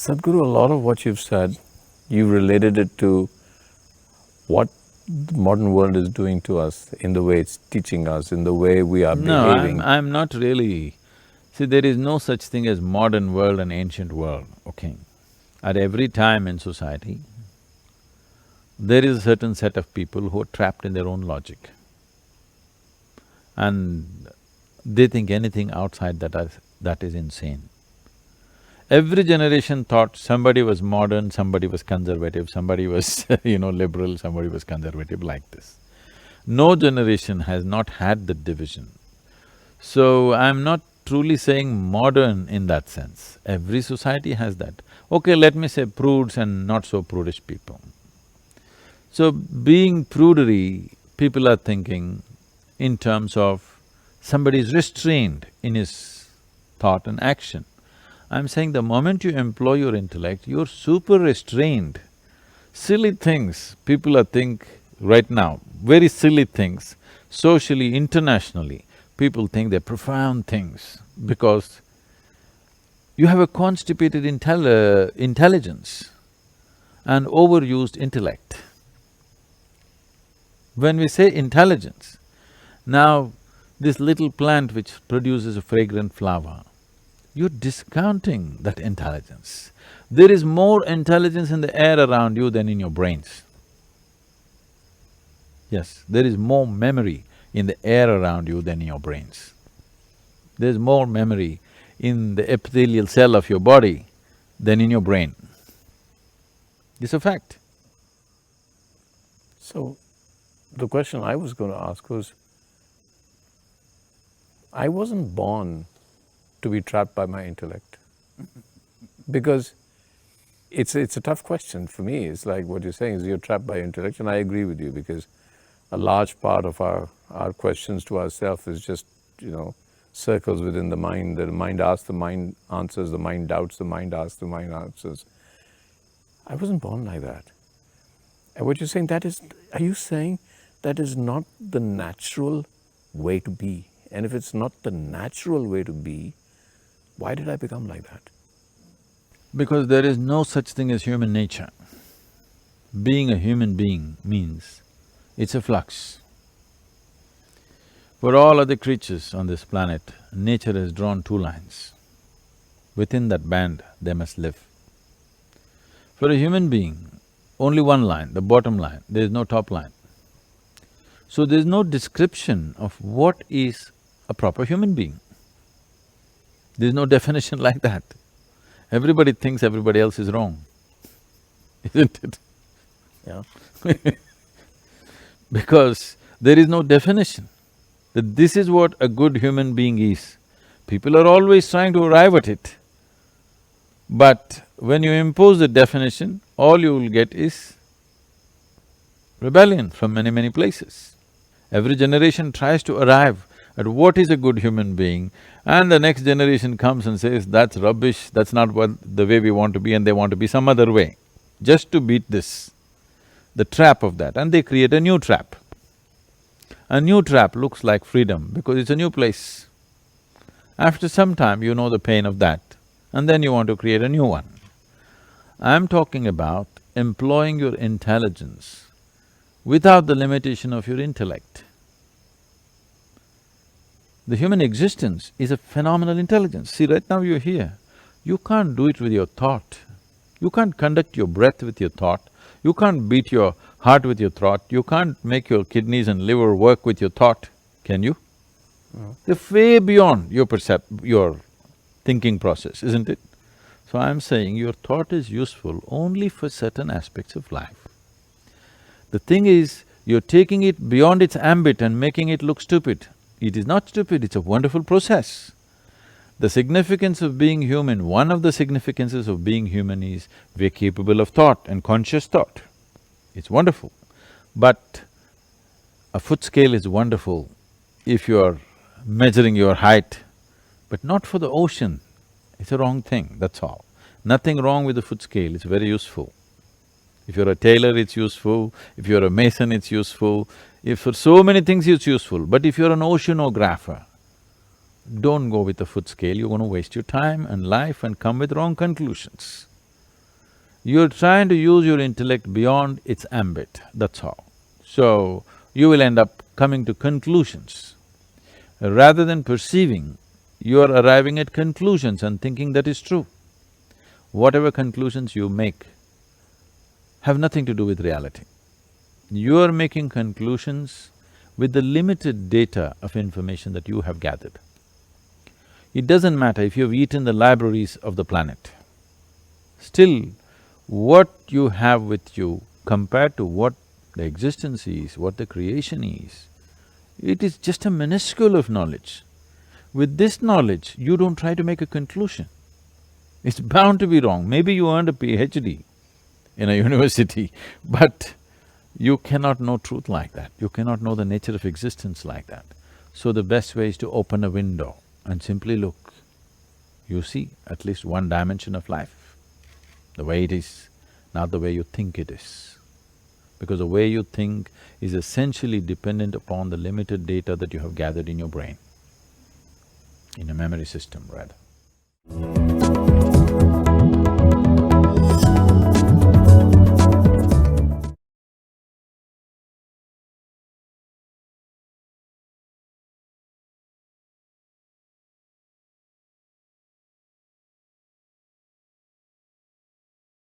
Sadhguru, a lot of what you've said, you related it to what the modern world is doing to us, in the way it's teaching us, in the way we are No, behaving. I'm not really… See, there is no such thing as modern world and ancient world, okay? At every time in society, there is a certain set of people who are trapped in their own logic. And they think anything outside that is insane. Every generation thought somebody was modern, somebody was conservative, somebody was liberal, somebody was conservative, like this. No generation has not had the division. So, I'm not truly saying modern in that sense. Every society has that. Okay, let me say prudes and not so prudish people. So, being prudery, people are thinking in terms of somebody is restrained in his thought and action. I'm saying the moment you employ your intellect, you're super restrained. Silly things people are think right now, very silly things, socially, internationally, people think they're profound things because you have a constipated intelligence and overused intellect. When we say intelligence, now this little plant which produces a fragrant flower, you're discounting that intelligence. There is more intelligence in the air around you than in your brains. Yes, there is more memory in the air around you than in your brains. There's more memory in the epithelial cell of your body than in your brain. It's a fact. So, the question I was going to ask was, I wasn't born to be trapped by my intellect. Because it's a tough question for me. It's like what you're saying is you're trapped by intellect, and I agree with you because a large part of our questions to ourselves is just, circles within the mind. The mind asks, the mind answers, the mind doubts, the mind asks, the mind answers. I wasn't born like that. And what you're saying, are you saying that is not the natural way to be? And if it's not the natural way to be, why did I become like that? Because there is no such thing as human nature. Being a human being means it's a flux. For all other creatures on this planet, nature has drawn two lines. Within that band, they must live. For a human being, only one line, the bottom line, there is no top line. So there's no description of what is a proper human being. There's no definition like that. Everybody thinks everybody else is wrong, isn't it? Yeah. Because there is no definition that this is what a good human being is. People are always trying to arrive at it. But when you impose the definition, all you will get is rebellion from many places. Every generation tries to arrive at what is a good human being, and the next generation comes and says, that's rubbish, that's not what the way we want to be, and they want to be some other way, just to beat this, the trap of that, and they create a new trap. A new trap looks like freedom because it's a new place. After some time, you know the pain of that, and then you want to create a new one. I'm talking about employing your intelligence without the limitation of your intellect. The human existence is a phenomenal intelligence. See, right now you're here, you can't do it with your thought. You can't conduct your breath with your thought, you can't beat your heart with your thought, you can't make your kidneys and liver work with your thought, can you? No. They're way beyond your thinking process, isn't it? So I'm saying your thought is useful only for certain aspects of life. The thing is, you're taking it beyond its ambit and making it look stupid. It is not stupid, it's a wonderful process. The significance of being human, one of the significances of being human is we're capable of thought and conscious thought. It's wonderful. But a foot scale is wonderful if you're measuring your height, but not for the ocean. It's a wrong thing, that's all. Nothing wrong with the foot scale, it's very useful. If you're a tailor, it's useful, if you're a mason, it's useful, if for so many things it's useful. But if you're an oceanographer, don't go with the foot scale, you're going to waste your time and life and come with wrong conclusions. You're trying to use your intellect beyond its ambit, that's all. So, you will end up coming to conclusions. Rather than perceiving, you are arriving at conclusions and thinking that is true. Whatever conclusions you make have nothing to do with reality. You are making conclusions with the limited data of information that you have gathered. It doesn't matter if you've eaten the libraries of the planet. Still, what you have with you compared to what the existence is, what the creation is, it is just a minuscule of knowledge. With this knowledge, you don't try to make a conclusion. It's bound to be wrong. Maybe you earned a PhD in a university, but you cannot know truth like that. You cannot know the nature of existence like that. So the best way is to open a window and simply look. You see at least one dimension of life, the way it is, not the way you think it is. Because the way you think is essentially dependent upon the limited data that you have gathered in your brain, in a memory system rather.